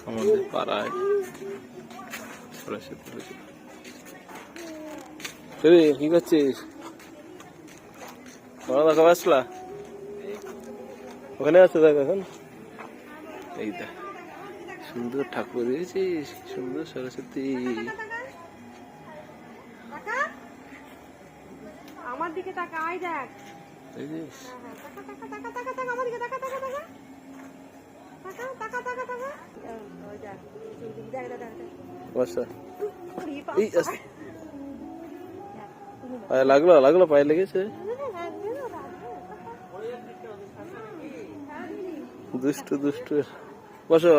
আমাদের পাড়ায় সরস্বতী পুজো। কি করছিস? দেখা আসলা ওখানে আছে, দেখ এখন এই দেখ সুন্দর ঠাকুর দিয়েছিস, সুন্দর সরস্বতী। আমার দিকে তাকা, আই দেখ আমার দিকে তাকা, লাগলো লাগলো, পায়ে লেগেছে। দুষ্টু দুষ্টু, বসো।